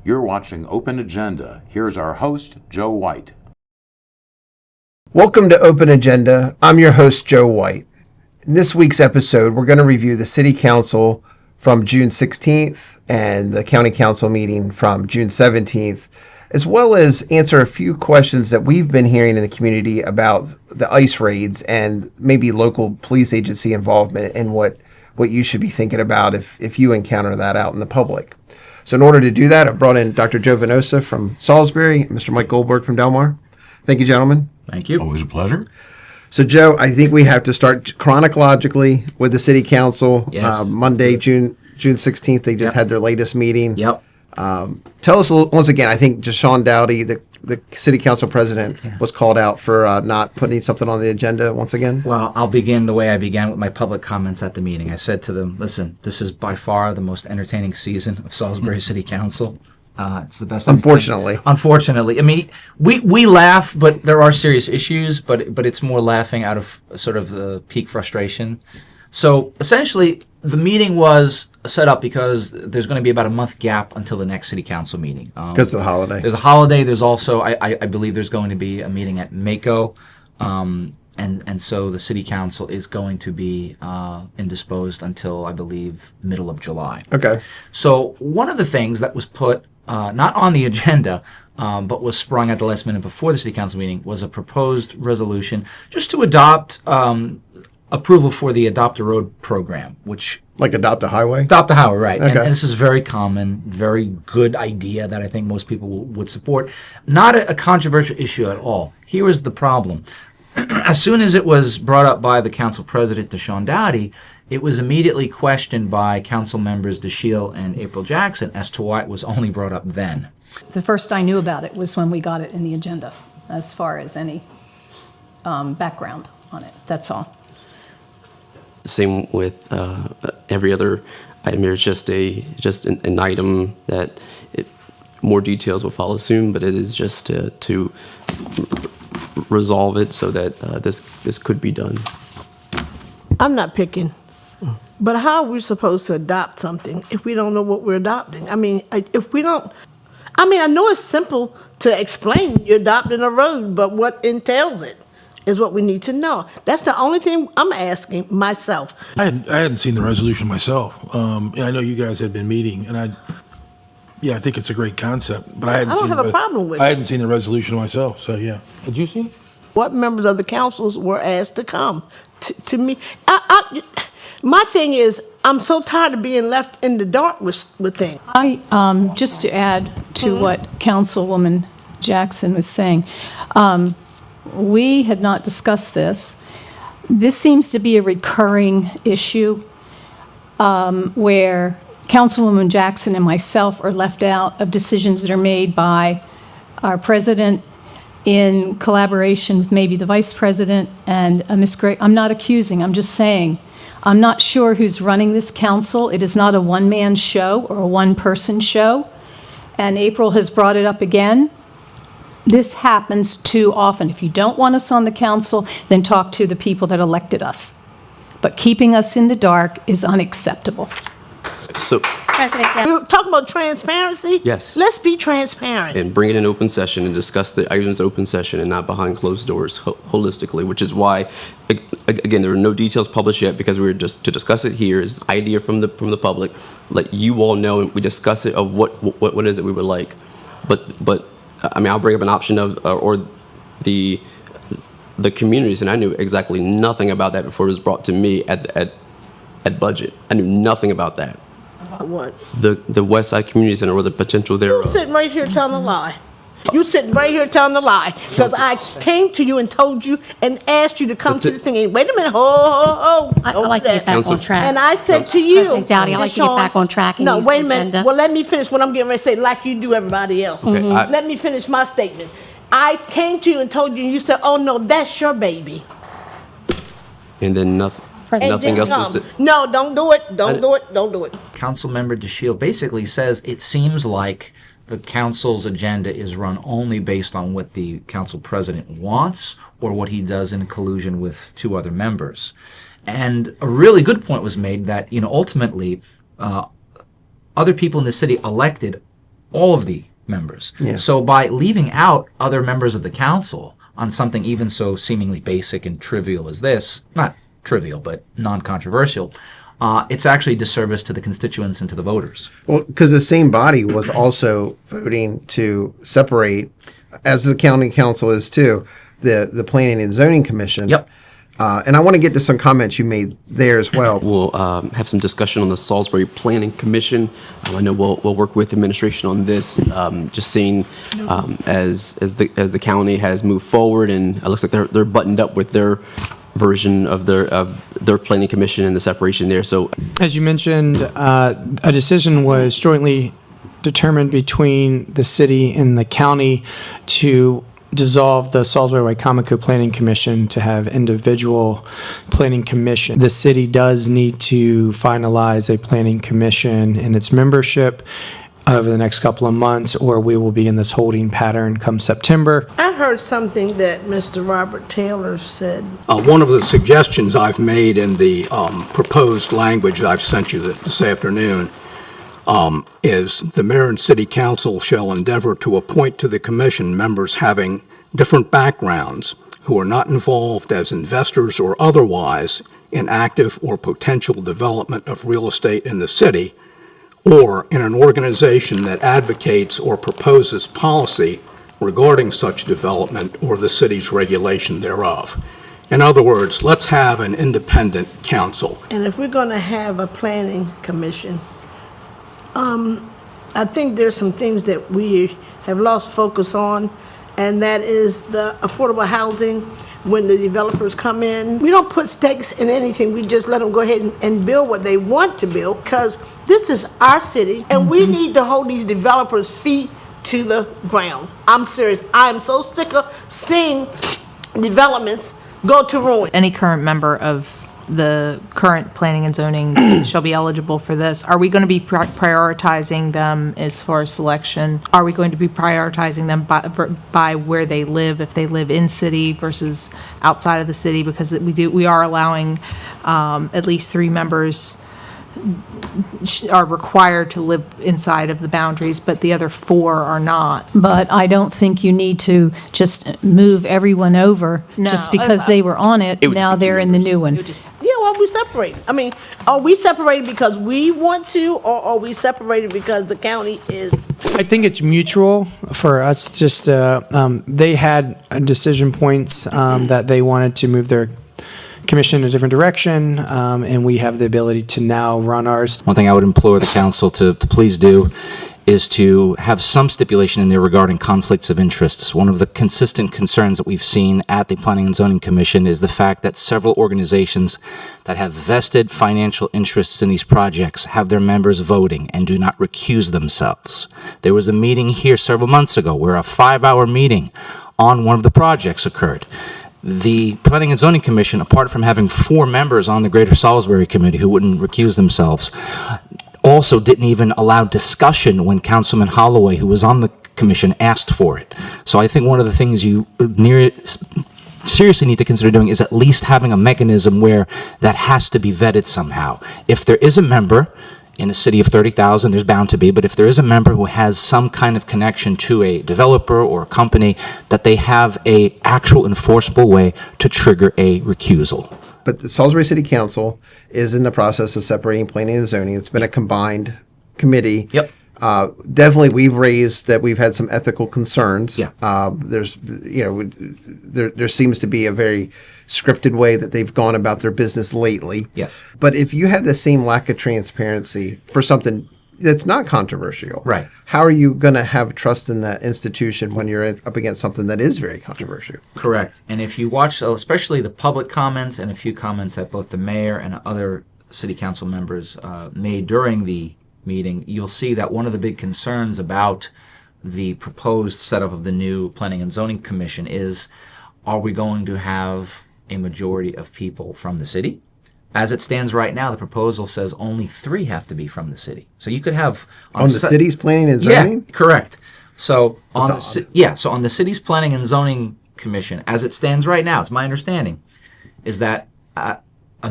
You're watching Open Agenda. Here's our host, Joe White. Welcome to Open Agenda. I'm your host, Joe White. In this week's episode, we're going to review the City Council from June 16th and the County Council meeting from June 17th, as well as answer a few questions that we've been hearing in the community about the ICE raids and maybe local police agency involvement and what you should be thinking about if you encounter that out in the public. So in order to do that, I've brought in Dr. Joe Venosa from Salisbury and Mr. Mike Goldberg from Delmar. Thank you, gentlemen. Thank you. Always a pleasure. So, Joe, I think we have to start chronologically with the City Council. Yes. Monday, June 16th, they just had their latest meeting. Yep. Tell us, once again, I think Deshaun Dowdy, the City Council president, was called out for not putting something on the agenda once again. Well, I'll begin the way I began with my public comments at the meeting. I said to them, listen, this is by far the most entertaining season of Salisbury City Council. It's the best. Unfortunately. I mean, we laugh, but there are serious issues, but it's more laughing out of sort of the peak frustration. So essentially, the meeting was set up because there's going to be about a month gap until the next City Council meeting. Because of the holiday. There's a holiday. There's also, I believe there's going to be a meeting at Mako. And so the City Council is going to be indisposed until, I believe, middle of July. Okay. So one of the things that was put not on the agenda, but was sprung at the last minute before the City Council meeting was a proposed resolution just to adopt approval for the Adopt a Road program, which... Like Adopt a Highway? Adopt a Highway, right. Okay. And this is very common, very good idea that I think most people would support. Not a controversial issue at all. Here is the problem. As soon as it was brought up by the council president, Deshaun Dowdy, it was immediately questioned by council members DeShiel and April Jackson as to why it was only brought up then. The first I knew about it was when we got it in the agenda, as far as any background on it. That's all. Same with every other item here. It's just an item that more details will follow soon, but it is just to resolve it so that this could be done. I'm not picking, but how are we supposed to adopt something if we don't know what we're adopting? I mean, if we don't, I know it's simple to explain you're adopting a road, but what entails it is what we need to know. That's the only thing I'm asking myself. I hadn't seen the resolution myself, and I know you guys had been meeting, and I think it's a great concept, but I don't have a problem with it. I hadn't seen the resolution myself, so yeah. Had you seen it? What members of the councils were asked to come? To me, my thing is, I'm so tired of being left in the dark with things. Just to add to what Councilwoman Jackson was saying, we had not discussed this. This seems to be a recurring issue where Councilwoman Jackson and myself are left out of decisions that are made by our president in collaboration with maybe the vice president and Ms. Gray. I'm not accusing, I'm just saying, I'm not sure who's running this council. It is not a one-man show or a one-person show. And April has brought it up again. This happens too often. If you don't want us on the council, then talk to the people that elected us. But keeping us in the dark is unacceptable. So, We're talking about transparency? Yes. Let's be transparent. and bring it in open session and discuss the items in open session and not behind closed doors holistically, which is why, again, there are no details published yet because we were just to discuss it here is an idea from the public, let you all know, and we discuss it of what is it we would like. But I'll bring up an option of or the communities, and I knew exactly nothing about that before it was brought to me at budget. I knew nothing about that. About what? The West Side Community Center or the potential thereof. You're sitting right here telling a lie. You sitting right here telling a lie because I came to you and told you and asked you to come to the thing. And wait a minute, I like to get back on track. And I said to you, President Dowdy, I like to get back on track and no, use wait a the minute. agenda. Well, let me finish what I'm getting ready to say, like you do everybody else. Okay, Let me finish my statement. I came to you and told you, and you said, "Oh no, that's your baby." And then nothing. And Nothing then else come. was said. No, don't do it. Don't do it. Don't do it. Councilmember DeShiel basically says it seems like the council's agenda is run only based on what the council president wants or what he does in collusion with two other members. And a really good point was made that, ultimately, other people in the city elected all of the members. Yeah. So by leaving out other members of the council on something even so seemingly basic and trivial as this, not trivial, but non-controversial, it's actually a disservice to the constituents and to the voters. Well, because the same body was also voting to separate, as the county council is too, the Planning and Zoning Commission. Yep. And I want to get to some comments you made there as well. We'll have some discussion on the Salisbury Planning Commission. I know we'll work with administration on this. Just seeing as the county has moved forward, and it looks like they're buttoned up with their version of their planning commission and the separation there. So, as you mentioned, a decision was jointly determined between the city and the county to dissolve the Salisbury Wacomico Planning Commission to have individual planning commission. The city does need to finalize a planning commission in its membership over the next couple of months, or we will be in this holding pattern come September. I heard something that Mr. Robert Taylor said. One of the suggestions I've made in the proposed language that I've sent you this afternoon is the mayor and city council shall endeavor to appoint to the commission members having different backgrounds who are not involved as investors or otherwise in active or potential development of real estate in the city, or in an organization that advocates or proposes policy regarding such development or the city's regulation thereof. In other words, let's have an independent council. And if we're going to have a planning commission, I think there's some things that we have lost focus on, and that is the affordable housing. When the developers come in, we don't put stakes in anything. We just let them go ahead and build what they want to build, because this is our city, and we need to hold these developers' feet to the ground. I'm serious. I am so sick of seeing developments go to ruin. Any current member of the current planning and zoning shall be eligible for this. Are we going to be prioritizing them as far as selection? Are we going to be prioritizing them by where they live, if they live in city versus outside of the city? Because we are allowing at least 3 members are required to live inside of the boundaries, but the other 4 are not. But I don't think you need to just move everyone over just because they were on it. It would Now just be they're in the new one. Yeah, well, we separated. I mean, are we separated because we want to, or are we separated because the county is? I think it's mutual for us. Just they had decision points that they wanted to move their commission in a different direction, and we have the ability to now run ours. One thing I would implore the council to please do is to have some stipulation in there regarding conflicts of interests. One of the consistent concerns that we've seen at the Planning and Zoning Commission is the fact that several organizations that have vested financial interests in these projects have their members voting and do not recuse themselves. There was a meeting here several months ago where a 5-hour meeting on one of the projects occurred. The Planning and Zoning Commission, apart from having 4 members on the Greater Salisbury Committee who wouldn't recuse themselves, also didn't even allow discussion when Councilman Holloway, who was on the commission, asked for it. So I think one of the things you seriously need to consider doing is at least having a mechanism where that has to be vetted somehow. If there is a member in a city of 30,000, there's bound to be, but if there is a member who has some kind of connection to a developer or a company, that they have a actual enforceable way to trigger a recusal. But the Salisbury City Council is in the process of separating planning and zoning. It's been a combined committee. Yep. Definitely, we've raised that we've had some ethical concerns. Yeah. There seems to be a very scripted way that they've gone about their business lately. Yes. But if you have the same lack of transparency for something that's not controversial, Right. how are you going to have trust in that institution when you're up against something that is very controversial? Correct. And if you watch, especially the public comments and a few comments that both the mayor and other city council members made during the meeting, you'll see that one of the big concerns about the proposed setup of the new Planning and Zoning Commission is, are we going to have a majority of people from the city? As it stands right now, the proposal says only 3 have to be from the city. So you could have On the city's planning and zoning? Yeah, correct. So on That's so on the city's Planning and Zoning Commission, as it stands right now, it's my understanding, is that a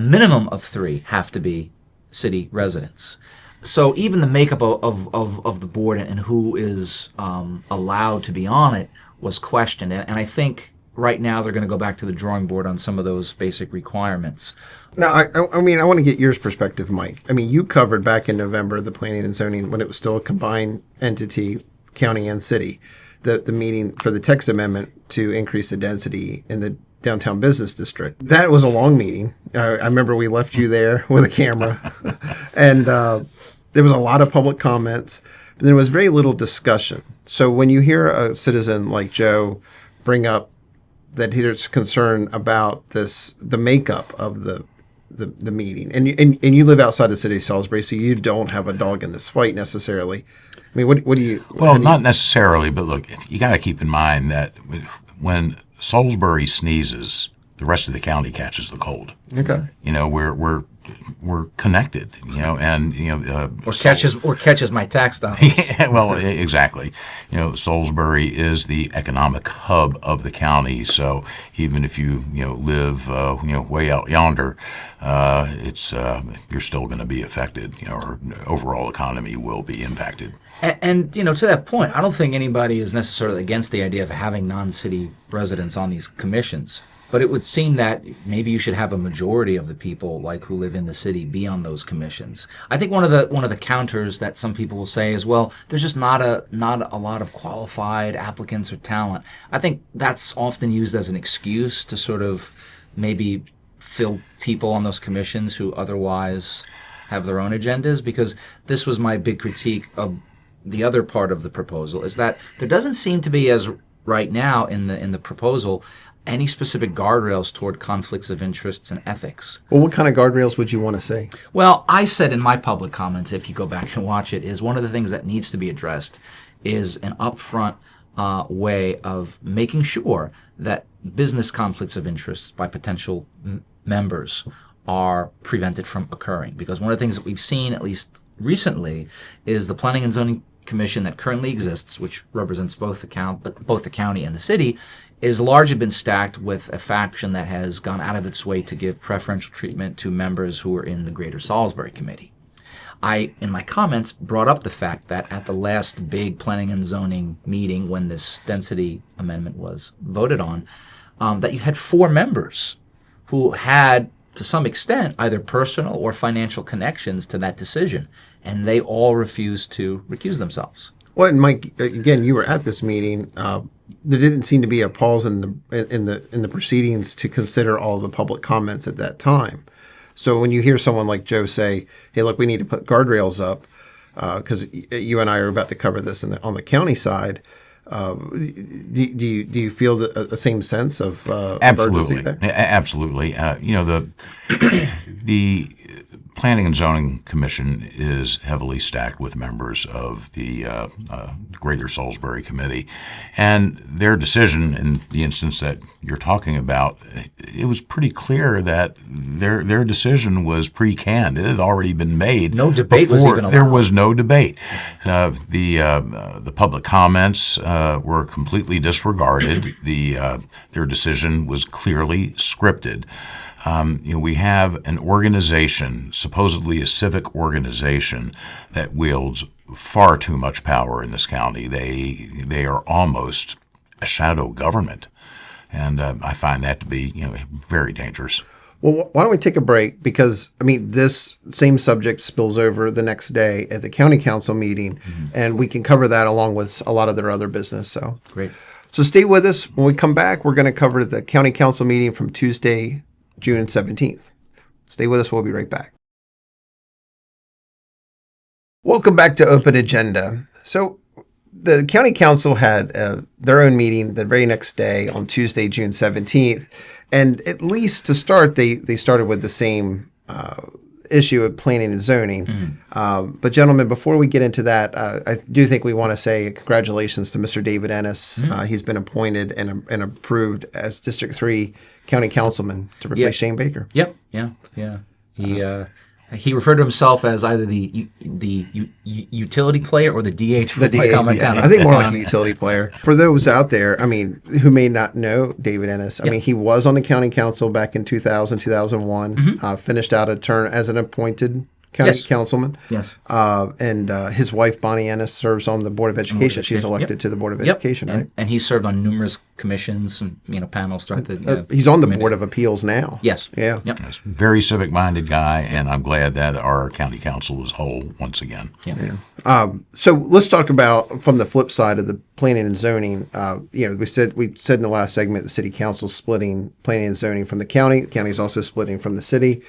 minimum of 3 have to be city residents. So even the makeup of the board and who is allowed to be on it was questioned. And I think right now they're going to go back to the drawing board on some of those basic requirements. Now, I mean, I want to get your perspective, Mike. I mean, you covered back in November the planning and zoning when it was still a combined entity, county and city, the meeting for the text amendment to increase the density in the downtown business district. That was a long meeting. I remember we left you there with a camera, and there was a lot of public comments, but there was very little discussion. So when you hear a citizen like Joe bring up that there's concern about the makeup of the meeting, and you live outside the city of Salisbury, so you don't have a dog in this fight necessarily. I mean, what do you? Well, not necessarily, but look, you got to keep in mind that when Salisbury sneezes, the rest of the county catches the cold. Okay. You know, we're connected. You know, and Or catches my tax dollars. Yeah, well, exactly. You know, Salisbury is the economic hub of the county. So even if you live way out yonder, it's you're still going to be affected. You know, or overall economy will be impacted. And to that point, I don't think anybody is necessarily against the idea of having non-city residents on these commissions. But it would seem that maybe you should have a majority of the people who live in the city be on those commissions. I think one of the counters that some people will say is, well, there's just not a lot of qualified applicants or talent. I think that's often used as an excuse to sort of maybe fill people on those commissions who otherwise have their own agendas, because this was my big critique of the other part of the proposal, is that there doesn't seem to be, as right now in the proposal, any specific guardrails toward conflicts of interests and ethics. Well, what kind of guardrails would you want to see? Well, I said in my public comments, if you go back and watch it, is one of the things that needs to be addressed is an upfront way of making sure that business conflicts of interests by potential members are prevented from occurring. Because one of the things that we've seen, at least recently, is the Planning and Zoning Commission that currently exists, which represents both the county and the city, is largely been stacked with a faction that has gone out of its way to give preferential treatment to members who are in the Greater Salisbury Committee. I, in my comments, brought up the fact that at the last big planning and zoning meeting when this density amendment was voted on, that you had 4 members who had, to some extent, either personal or financial connections to that decision, and they all refused to recuse themselves. Well, and Mike, again, you were at this meeting. There didn't seem to be a pause in the proceedings to consider all the public comments at that time. So when you hear someone like Joe say, "Hey, look, we need to put guardrails up," because you and I are about to cover this on the county side, do you feel the same sense of Absolutely, urgency there? Absolutely. The Planning and Zoning Commission is heavily stacked with members of the Greater Salisbury Committee, and their decision in the instance that you're talking about, it was pretty clear that their decision was pre-canned. It had already been made. No debate was even allowed. There was no debate. The public comments were completely disregarded. Their decision was clearly scripted. We have an organization, supposedly a civic organization, that wields far too much power in this county. They are almost a shadow government, and I find that to be very dangerous. Well, why don't we take a break? Because, I mean, this same subject spills over the next day at the county council meeting, and we can cover that along with a lot of their other business. So Great. So stay with us. When we come back, we're going to cover the county council meeting from Tuesday, June 17th. Stay with us. We'll be right back. Welcome back to Open Agenda. So the county council had their own meeting the very next day on Tuesday, June 17th. And at least to start, they started with the same issue of planning and zoning. But gentlemen, before we get into that, I do think we want to say congratulations to Mr. David Ennis. He's been appointed and approved as District 3 County Councilman to replace Shane Baker. Yep. Yeah. He referred to himself as either the utility player or the DH for Lycoming County. I think more like a utility player. For those out there, I mean, who may not know David Ennis, I mean, he was on the county council back in 2000, 2001, finished out a term as an appointed county Yes. councilman. Yes. And his wife, Bonnie Ennis, serves on the Board of Education. She's Education, elected yep. to the Board of Yep. Education, and, right? And he served on numerous commissions and panels throughout the. He's on the committee. Board of Appeals now. Yes. Yeah. Yep. He's a very civic-minded guy, and I'm glad that our county council is whole once again. So let's talk about from the flip side of the planning and zoning. We said in the last segment the city council splitting planning and zoning from the county. The county is also splitting from the city.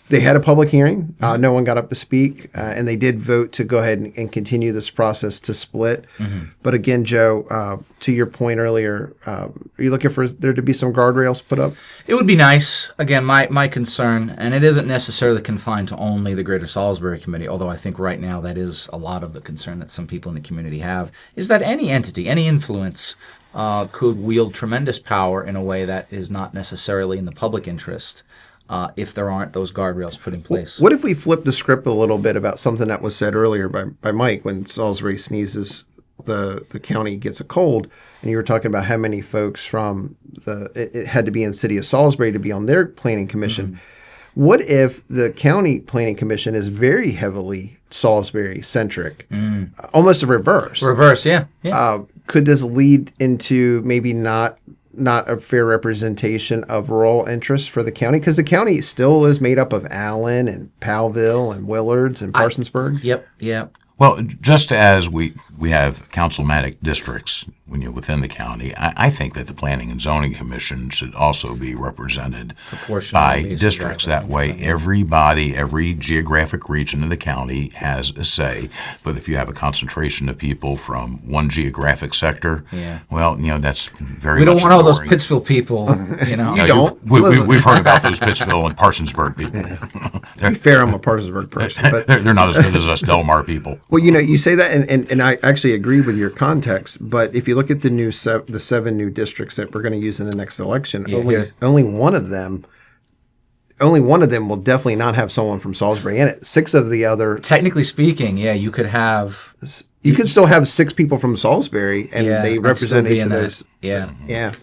They had a public hearing. No one got up to speak, and they did vote to go ahead and continue this process to split. But again, Joe, to your point earlier, are you looking for there to be some guardrails put up? It would be nice. Again, my concern, and it isn't necessarily confined to only the Greater Salisbury Committee, although I think right now that is a lot of the concern that some people in the community have, is that any entity, any influence could wield tremendous power in a way that is not necessarily in the public interest if there aren't those guardrails put in place. What if we flip the script a little bit about something that was said earlier by Mike when Salisbury sneezes, the county gets a cold, and you were talking about how many folks from it had to be in city of Salisbury to be on their planning commission. What if the county planning commission is very heavily Salisbury centric, almost a reverse? Reverse, yeah. Could this lead into maybe not a fair representation of rural interests for the county? Because the county still is made up of Allen and Powellville and Willards and Parsonsburg. Yep. Well, just as we have councilmatic districts within the county, I think that the Planning and Zoning Commission should also be represented by districts. That way, every geographic region of the county has a say. But if you have a concentration of people from one geographic sector, well, that's very. We don't much want all those ignoring- Pittsville people. You don't. We've heard about those Pittsville and Parsonsburg people. To be fair, I'm a Parsonsburg person, but They're not as good as us Delmar people. well, you say that, and I actually agree with your context. But if you look at the seven new districts that we're going to use in the next election, only one of them will definitely not have someone from Salisbury in it. Six of the other, Technically speaking, you could have. you could still have six people from Salisbury, and they and represent still be each of in that. those. Yeah.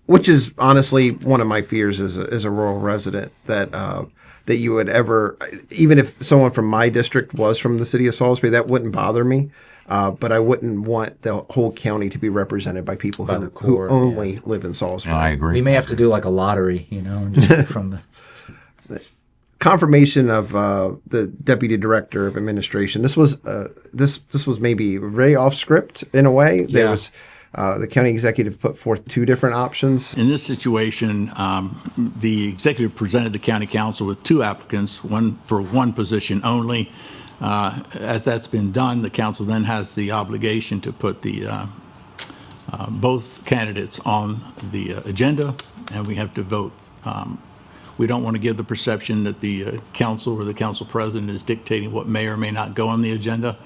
Which is honestly one of my fears as a rural resident that you would ever, even if someone from my district was from the city of Salisbury, that wouldn't bother me. But I wouldn't want the whole county to be represented by people who only live in Salisbury. I agree. We may have to do like a lottery, and just pick from the. Confirmation of the deputy director of administration. This was this was maybe very off script in a way. There was the county executive put forth two different options. In this situation, the executive presented the county council with two applicants, one for one position only. As that's been done, the council then has the obligation to put the both candidates on the agenda, and we have to vote. We don't want to give the perception that the council or the council president is dictating what may or may not go on the agenda.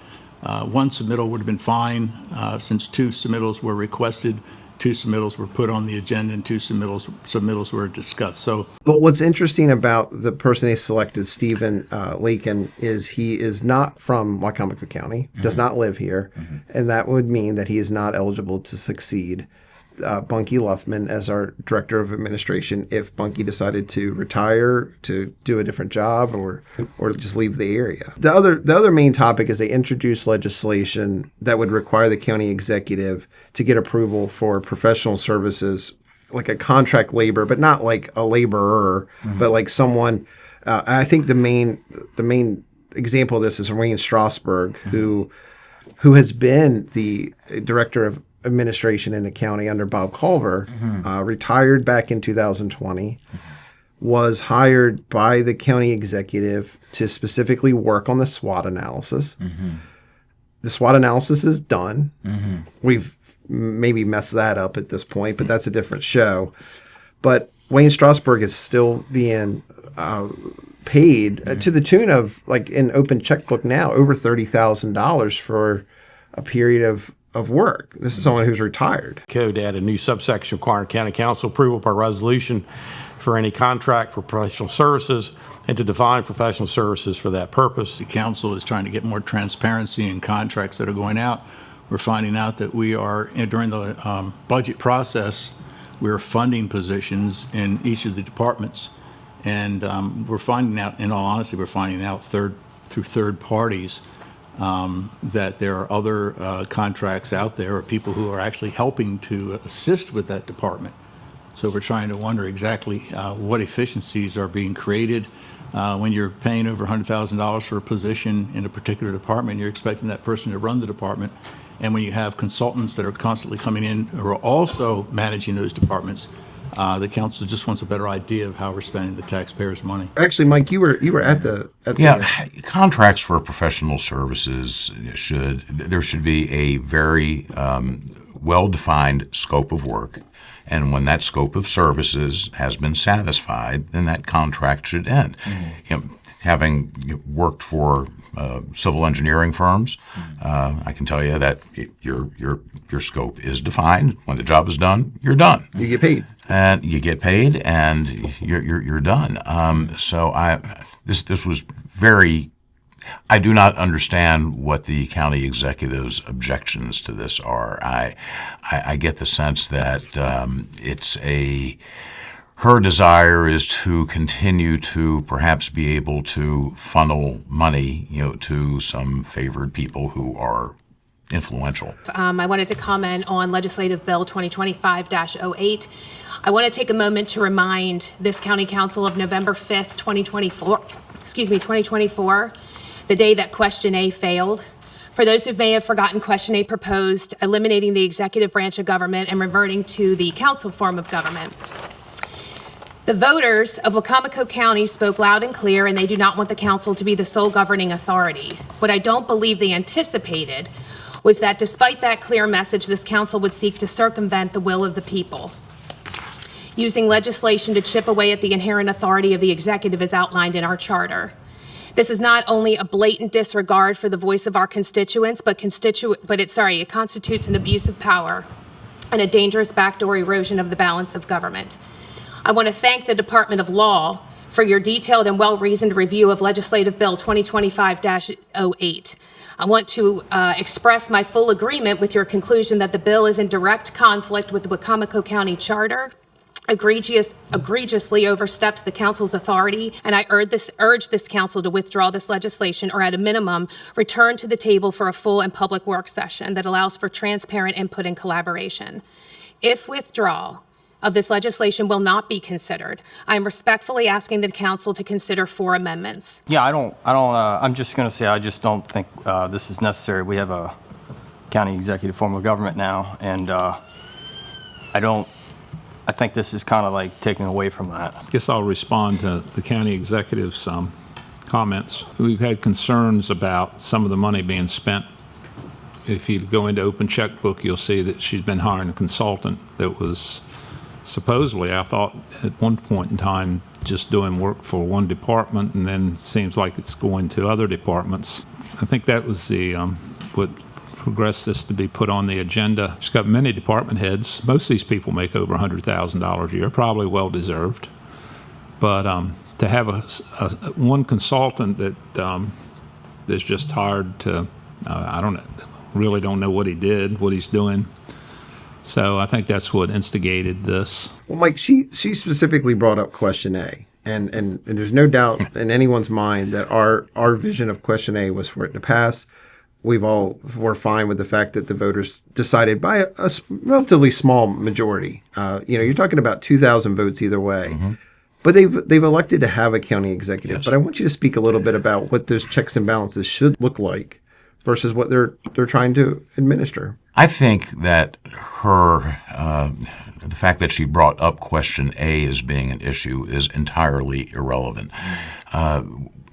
One submittal would have been fine, since two submittals were requested, two submittals were put on the agenda, and two submittals were discussed. So, But what's interesting about the person they selected, Stephen Lakin, is he is not from Wicomico County, does not live here, and that would mean that he is not eligible to succeed Bunky Luffman as our director of administration if Bunky decided to retire, to do a different job, or just leave the area. The other main topic is they introduced legislation that would require the county executive to get approval for professional services, like a contract labor, but not like a laborer, but like someone. I think the main example of this is Wayne Strasburg, who has been the director of administration in the county under Bob Culver, retired back in 2020, was hired by the county executive to specifically work on the SWOT analysis. The SWOT analysis is done. We've maybe messed that up at this point, but that's a different show. But Wayne Strasburg is still being paid to the tune of, like in open checkbook now, over $30,000 for a period of work. This is someone who's retired. Code add a new subsection requiring county council approval by resolution for any contract for professional services and to define professional services for that purpose. the council is trying to get more transparency in contracts that are going out. We're finding out that we are, during the budget process, we're funding positions in each of the departments, And we're finding out, in all honesty, we're finding out through third parties that there are other contracts out there or people who are actually helping to assist with that department. So we're trying to wonder exactly what efficiencies are being created. When you're paying over $100,000 for a position in a particular department, you're expecting that person to run the department. And when you have consultants that are constantly coming in who are also managing those departments, the council just wants a better idea of how we're spending the taxpayers' money. Actually, Mike, you were at the Contracts for professional services there should be a very well-defined scope of work. And when that scope of services has been satisfied, then that contract should end. Having worked for civil engineering firms, I can tell you that your scope is defined. When the job is done, you're done. You get paid. And you get paid, and you're done. This was very. I do not understand what the county executive's objections to this are. I get the sense that her desire is to continue to perhaps be able to funnel money, to some favored people who are influential. I wanted to comment on Legislative Bill 2025-08. I want to take a moment to remind this county council of November 5th, 2024, the day that Question A failed. For those who may have forgotten, Question A proposed eliminating the executive branch of government and reverting to the council form of government. The voters of Wacomico County spoke loud and clear, and they do not want the council to be the sole governing authority. What I don't believe they anticipated was that despite that clear message, this council would seek to circumvent the will of the people, using legislation to chip away at the inherent authority of the executive as outlined in our charter. This is not only a blatant disregard for the voice of our constituents, it constitutes an abuse of power and a dangerous backdoor erosion of the balance of government. I want to thank the Department of Law for your detailed and well-reasoned review of Legislative Bill 2025-08. I want to express my full agreement with your conclusion that the bill is in direct conflict with the Wacomico County Charter, egregiously oversteps the council's authority, and I urge this council to withdraw this legislation, or at a minimum, return to the table for a full and public work session that allows for transparent input and collaboration. If withdrawal of this legislation will not be considered, I am respectfully asking the council to consider 4 amendments. Yeah, I'm just going to say I just don't think this is necessary. We have a county executive form of government now, and I think this is kind of like taking away from that. I guess I'll respond to the county executive's comments. We've had concerns about some of the money being spent. If you go into Open Checkbook, you'll see that she's been hiring a consultant that was supposedly, I thought, at one point in time, just doing work for one department, and then seems like it's going to other departments. I think that was what progressed this to be put on the agenda. She's got many department heads. Most of these people make over $100,000 a year, probably well-deserved. But to have one consultant that is just hired to, really don't know what he did, what he's doing. So I think that's what instigated this. Well, Mike, she specifically brought up Question A. And there's no doubt in anyone's mind that our vision of Question A was for it to pass. We're fine with the fact that the voters decided by a relatively small majority. You're talking about 2,000 votes either way. Mm-hmm. But they've elected to have a county executive. Yes. But I want you to speak a little bit about what those checks and balances should look like versus what they're trying to administer. I think that the fact that she brought up Question A as being an issue is entirely irrelevant.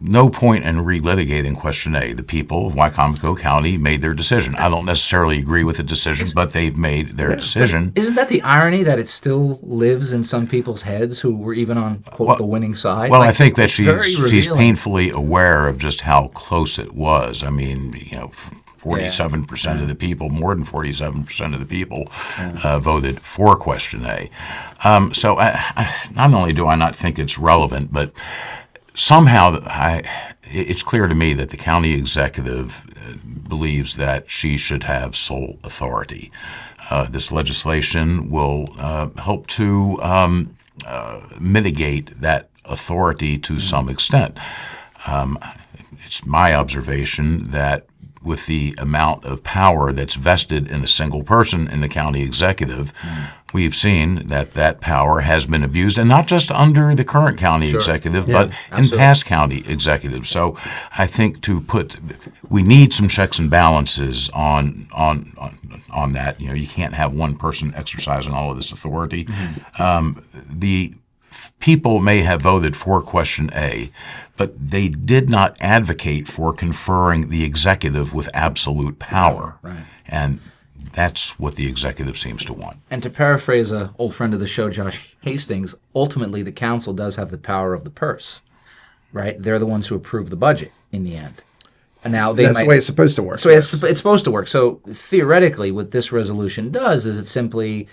No point in relitigating Question A. The people of Wycomico County made their decision. I don't necessarily agree with the decision, but they've made their decision. Isn't that the irony that it still lives in some people's heads who were even on, quote, the winning side? Well, I think that she's painfully aware of just how close it was. I mean, 47% of the people, more than 47% of the people voted for Question A. So not only do I not think it's relevant, but somehow it's clear to me that the county executive believes that she should have sole authority. This legislation will help to mitigate that authority to some extent. It's my observation that with the amount of power that's vested in a single person in the county executive, we've seen that that power has been abused, and not just under the current county executive, but in past county executives. So I think we need some checks and balances on that. You can't have one person exercising all of this authority. The people may have voted for question A, but they did not advocate for conferring the executive with absolute power. Right. And that's what the executive seems to want. And to paraphrase an old friend of the show, Josh Hastings, ultimately the council does have the power of the purse, right? They're the ones who approve the budget in the end. And now That's the way it's supposed to work. So it's supposed to work. So theoretically, what this resolution does is it simply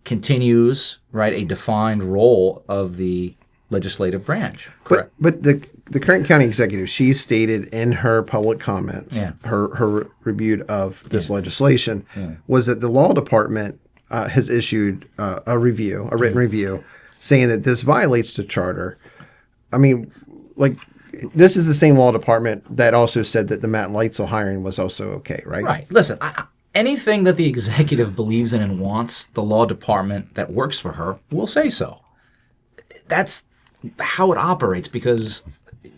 continues, right, a defined role of the legislative branch. Correct. But the current county executive, she stated in her public comments, her review of this legislation, was that the law department has issued a written review, saying that this violates the charter. I mean, like, this is the same law department that also said that the Matt Leitzel hiring was also okay, right? Right. Listen, anything that the executive believes in and wants, the law department that works for her will say so. That's how it operates because,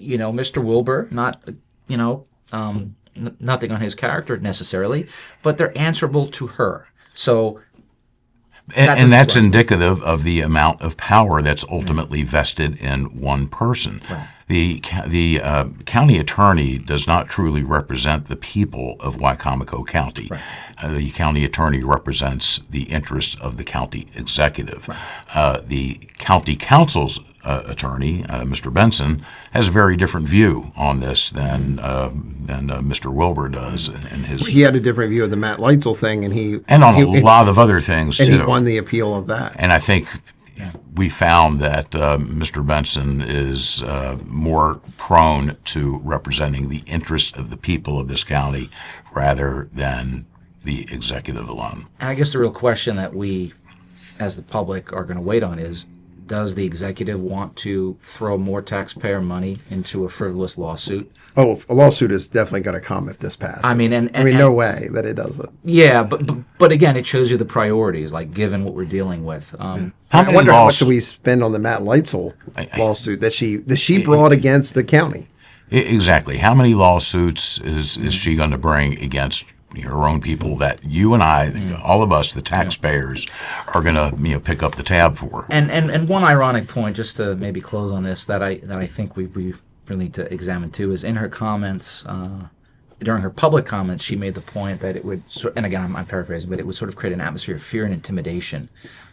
Mr. Wilbur, not, nothing on his character necessarily, but they're answerable to her. So And that's indicative of the amount of power that's ultimately vested in one person. Right. The county attorney does not truly represent the people of Wicomico County. Right. The county attorney represents the interests of the county executive. Right. The county council's attorney, Mr. Benson, has a very different view on this than Mr. Wilbur does. In his, he had a different view of the Matt Leitzel thing, and on a lot of other things, and too. he won the appeal of that. And I think we found that Mr. Benson is more prone to representing the interests of the people of this county rather than the executive alone. And I guess the real question that we, as the public, are going to wait on is, does the executive want to throw more taxpayer money into a frivolous lawsuit? Oh, a lawsuit is definitely going to come if this passes. I mean, no way that it doesn't. Yeah, but again, it shows you the priorities, like given what we're dealing with. I wonder how much do we spend on the Matt Leitzel lawsuit that she brought against the county? Exactly. How many lawsuits is she going to bring against her own people that you and I, all of us, the taxpayers, are going to pick up the tab for? And one ironic point, just to maybe close on this, that I think we really need to examine too, is in her comments, during her public comments, she made the point that it would, and again, I'm paraphrasing, but it would sort of create an atmosphere of fear and intimidation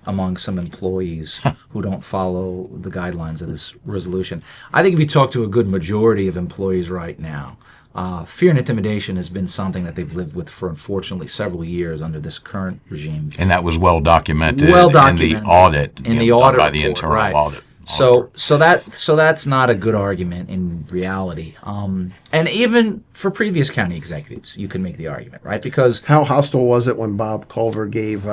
among some employees who don't follow the guidelines of this resolution. I think if you talk to a good majority of employees right now, fear and intimidation has been something that they've lived with for, unfortunately, several years under this current regime. And that was well documented, in the audit, in the audit by the report, internal right. audit. So that's not a good argument in reality. And even for previous county executives, you can make the argument, right? Because how hostile was it when Bob Culver gave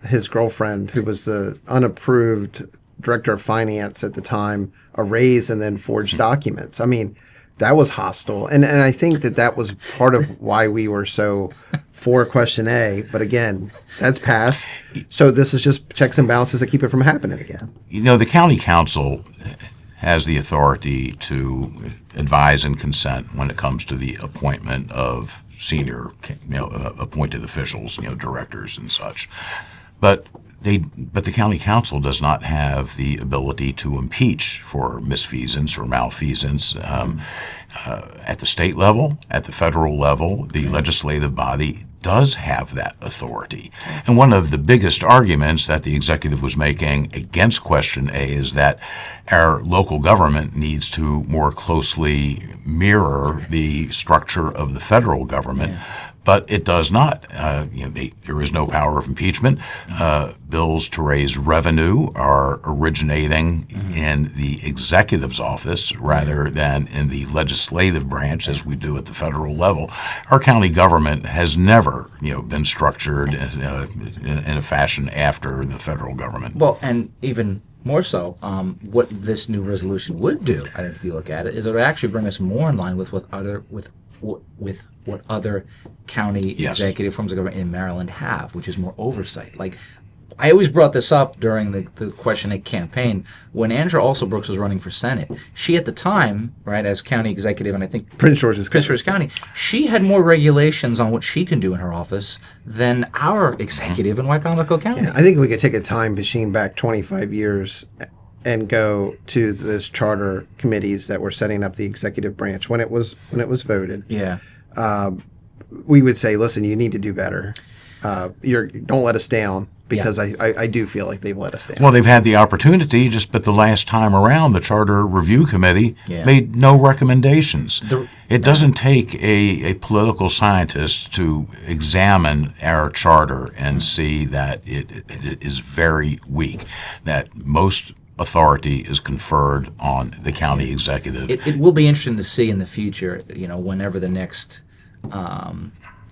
his girlfriend, who was the unapproved director of finance at the time, a raise and then forged documents? I mean, that was hostile. And I think that was part of why we were so for question A. But again, that's passed. So this is just checks and balances that keep it from happening again. The county council has the authority to advise and consent when it comes to the appointment of senior, appointed officials, directors and such. But the county council does not have the ability to impeach for misfeasance or malfeasance. At the state level, at the federal level, the legislative body does have that authority. And one of the biggest arguments that the executive was making against question A is that our local government needs to more closely mirror the structure of the federal government. Yeah. But it does not. There is no power of impeachment. Bills to raise revenue are originating in the executive's office rather than in the legislative branch, as we do at the federal level. Our county government has never, been structured in a fashion after the federal government. Well, and even more so, what this new resolution would do, I think, if you look at it, is it would actually bring us more in line with what other county executive forms of government in Maryland have, which is more oversight. Like, I always brought this up during the Question 8 campaign when Andrea Alsobrooks was running for Senate. She, at the time, right, as county executive, and I think Prince George's County, she had more regulations on what she can do in her office than our executive in Wycomico County. Yeah, I think we could take a time machine back 25 years and go to those charter committees that were setting up the executive branch when it was voted. Yeah. We would say, listen, you need to do better. Don't let us down, because I do feel like they've let us down. Well, they've had the opportunity, but the last time around, the Charter Review Committee made no recommendations. It doesn't take a political scientist to examine our charter and see that it is very weak, that most authority is conferred on the county executive. It will be interesting to see in the future, whenever the next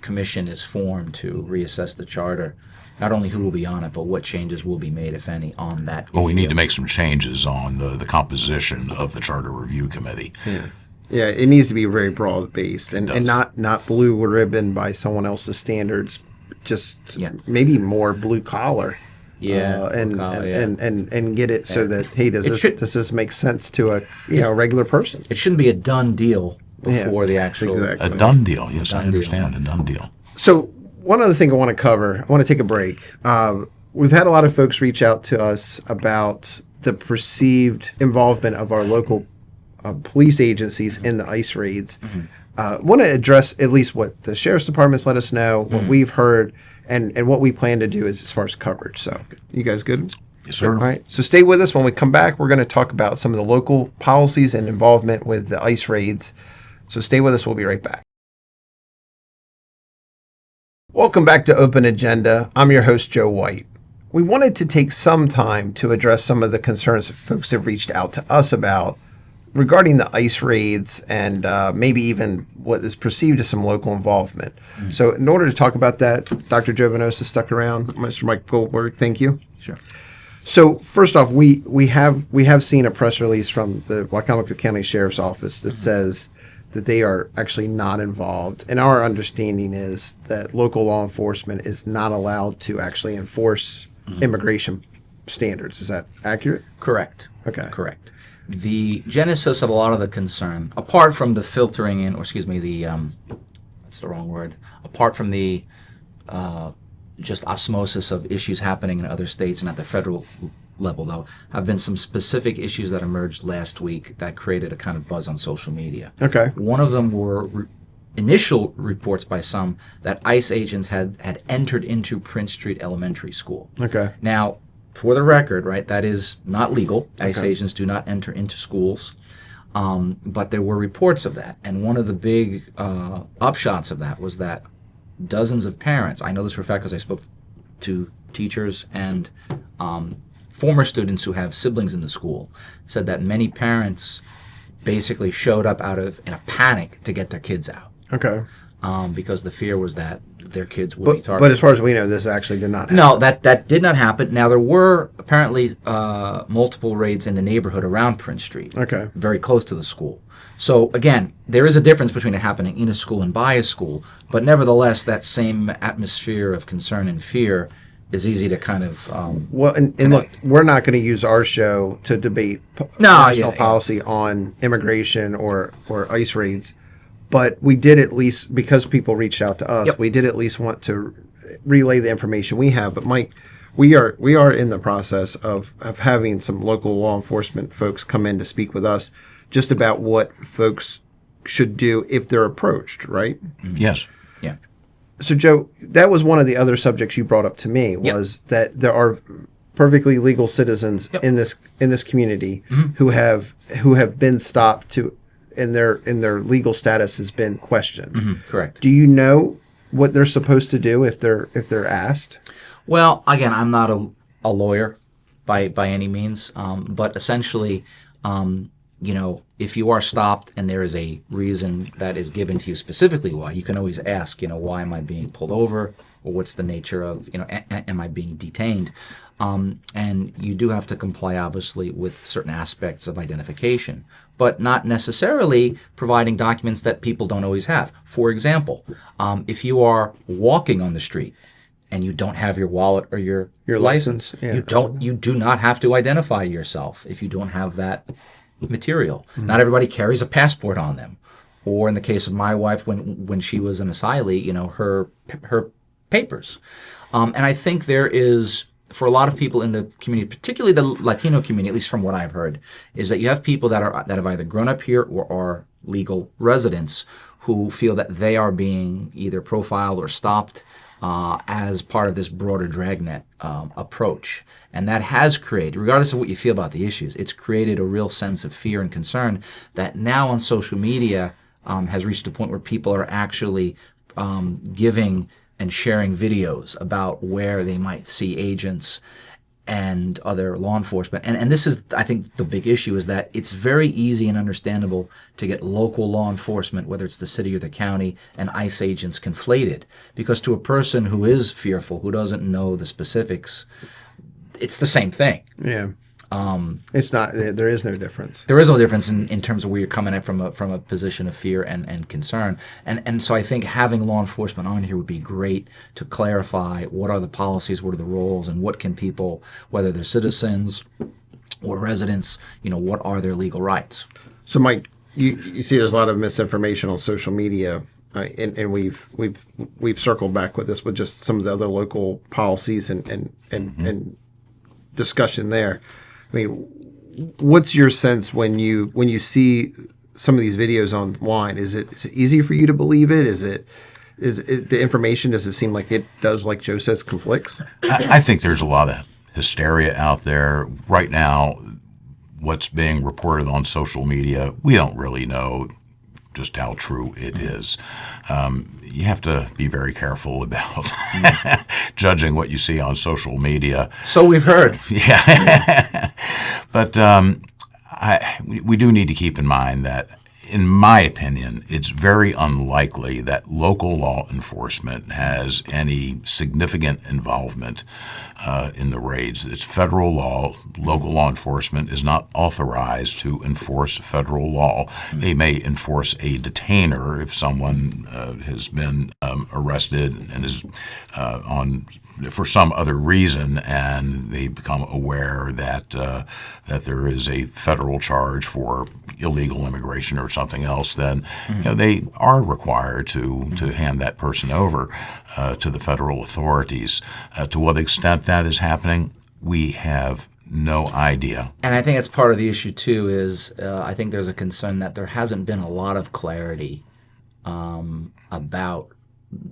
commission is formed to reassess the charter, not only who will be on it, but what changes will be made, if any, on that Well, we issue. need to make some changes on the composition of the Charter Review Committee. Yeah, it needs to be very broad based and not blue ribbon by someone else's standards. Just maybe more blue collar. And get it so that, hey, does this make sense to a regular person? It shouldn't be a done deal before the actual A done deal. Yes, I understand. A done deal. So one other thing I want to cover, I want to take a break. We've had a lot of folks reach out to us about the perceived involvement of our local police agencies in the ICE raids. Want to address at least what the sheriff's department's let us know, what we've heard, and what we plan to do as far as coverage. So, you guys good? Yes, sir. All right. So stay with us. When we come back, we're going to talk about some of the local policies and involvement with the ICE raids. So stay with us. We'll be right back. Welcome back to Open Agenda. I'm your host, Joe White. We wanted to take some time to address some of the concerns that folks have reached out to us about regarding the ICE raids and maybe even what is perceived as some local involvement. So in order to talk about that, Dr. Joe Venosa stuck around. Mr. Mike Goldberg, thank you. Sure. So first off, we have seen a press release from the Wycomico County Sheriff's Office that says that they are actually not involved. And our understanding is that local law enforcement is not allowed to actually enforce immigration standards. Is that accurate? Correct. Okay. Correct. The genesis of a lot of the concern, apart from the filtering in, or excuse me, that's the wrong word, apart from the just osmosis of issues happening in other states and at the federal level, though, have been some specific issues that emerged last week that created a kind of buzz on social media. Okay. One of them were initial reports by some that ICE agents had entered into Prince Street Elementary School. Okay. Now, for the record, right, that is not legal. ICE agents do not enter into schools. But there were reports of that. And one of the big upshots of that was that dozens of parents, I know this for a fact because I spoke to teachers and former students who have siblings in the school, said that many parents basically showed up in a panic to get their kids out. Okay. Because the fear was that their kids would be targeted. But as far as we know, this actually did not happen. No, that did not happen. Now, there were apparently multiple raids in the neighborhood around Prince Street. Okay. Very close to the school. So, again, there is a difference between it happening in a school and by a school, but nevertheless, that same atmosphere of concern and fear is easy to kind of... well, and look, we're not going to use our show to debate national policy on immigration or ICE raids. But we did at least, because people reached out to us, we did at least want to relay the information we have. But Mike, we are in the process of having some local law enforcement folks come in to speak with us just about what folks should do if they're approached, right? Yes. Yeah. So Joe, that was one of the other subjects you brought up to me was that there are perfectly legal citizens in this community who have been stopped to. And their legal status has been questioned. Correct. Do you know what they're supposed to do if they're asked? Well, again, I'm not a lawyer by any means, but essentially, if you are stopped and there is a reason that is given to you specifically why, you can always ask, why am I being pulled over, or what's the nature of, am I being detained? And you do have to comply, obviously, with certain aspects of identification, but not necessarily providing documents that people don't always have. For example, if you are walking on the street and you don't have your wallet or your license, yeah. you do not have to identify yourself if you don't have that material. Mm-hmm. Not everybody carries a passport on them. Or in the case of my wife, when she was an asylee, her papers. And I think there is, for a lot of people in the community, particularly the Latino community, at least from what I've heard, is that you have people that have either grown up here or are legal residents who feel that they are being either profiled or stopped as part of this broader dragnet approach. And that has created, regardless of what you feel about the issues, it's created a real sense of fear and concern that now on social media has reached a point where people are actually giving and sharing videos about where they might see agents and other law enforcement. And this is, I think, the big issue is that it's very easy and understandable to get local law enforcement, whether it's the city or the county, and ICE agents conflated. Because to a person who is fearful, who doesn't know the specifics, it's the same thing. Yeah. It's not. There is no difference. There is no difference in terms of where you're coming at from a position of fear and concern. And so I think having law enforcement on here would be great to clarify what are the policies, what are the roles, and what can people, whether they're citizens or residents, what are their legal rights. So, Mike, you see, there's a lot of misinformation on social media, and we've circled back with this with just some of the other local policies and discussion there. I mean, what's your sense when you see some of these videos online? Is it easy for you to believe it? Is it the information? Does it seem like it does, like Joe says, conflicts? I think there's a lot of hysteria out there right now. What's being reported on social media, we don't really know just how true it is. You have to be very careful about judging what you see on social media. So we've heard. Yeah. But we do need to keep in mind that, in my opinion, it's very unlikely that local law enforcement has any significant involvement in the raids. It's federal law. Local law enforcement is not authorized to enforce federal law. They may enforce a detainer if someone has been arrested and is for some other reason, and they become aware that there is a federal charge for illegal immigration or something else, then they are required to hand that person over to the federal authorities. To what extent that is happening, we have no idea. And I think it's part of the issue too. Is I think there's a concern that there hasn't been a lot of clarity about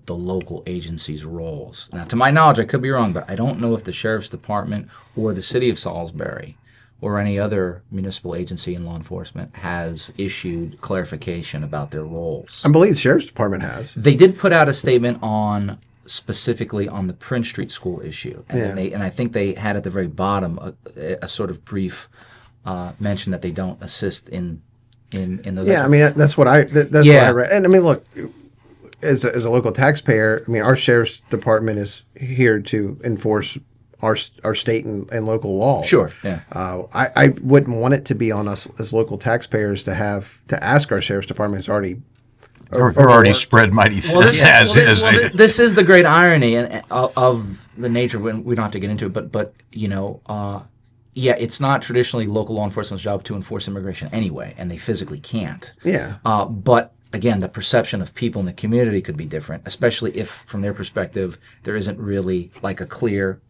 the local agencies' roles. Now, to my knowledge, I could be wrong, but I don't know if the Sheriff's Department or the City of Salisbury or any other municipal agency in law enforcement has issued clarification about their roles. I believe the Sheriff's Department has. They did put out a statement specifically on the Prince Street School issue, and I think they had at the very bottom a sort of brief mention that they don't assist in those. Yeah, I mean that's what I what I read. And I mean, look, as a local taxpayer, I mean our Sheriff's Department is here to enforce our state and local law. Sure. Yeah. I wouldn't want it to be on us as local taxpayers to have to ask our Sheriff's Department. It's already already spread mighty thin. This is the great irony of the nature. When we don't have to get into it, but it's not traditionally local law enforcement's job to enforce immigration anyway, and they physically can't. Yeah. But again, the perception of people in the community could be different, especially if, from their perspective, there isn't really like a clear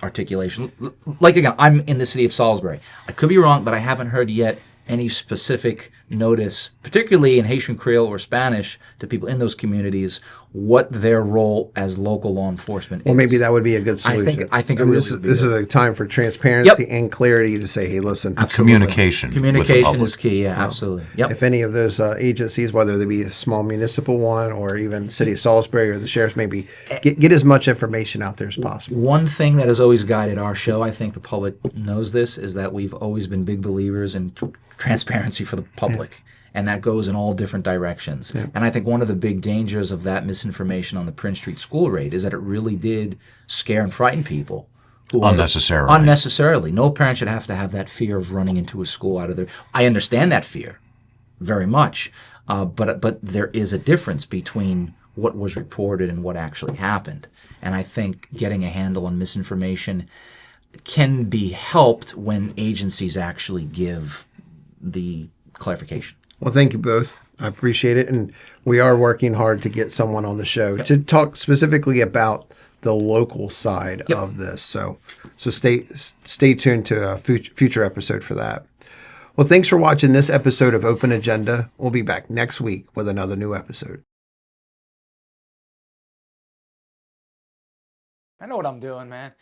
articulation. Like, again, I'm in the city of Salisbury. I could be wrong, but I haven't heard yet any specific notice, particularly in Haitian Creole or Spanish, to people in those communities, what their role as local law enforcement Well, is. maybe that would be a good solution. I think it mean, really this would be is good. a time for transparency and clarity to say, hey, listen. Communication. with the Communication public. is key, yeah, absolutely. Yep. If any of those agencies, whether they be a small municipal one or even City of Salisbury or the sheriff's, maybe get as much information out there as possible. One thing that has always guided our show, I think the public knows this, is that we've always been big believers in transparency for the public. And that goes in all different directions. Yeah. And I think one of the big dangers of that misinformation on the Prince Street school raid is that it really did scare and frighten people. Who are- Unnecessarily. Unnecessarily. No parent should have to have that fear of running into a school out of their... I understand that fear very much, but there is a difference between what was reported and what actually happened. And I think getting a handle on misinformation can be helped when agencies actually give the clarification. Well, thank you both. I appreciate it. And we are working hard to get someone on the show to talk specifically about the local side of this. So stay tuned to a future episode for that. Well, thanks for watching this episode of Open Agenda. We'll be back next week with another new episode. I know what I'm doing, man.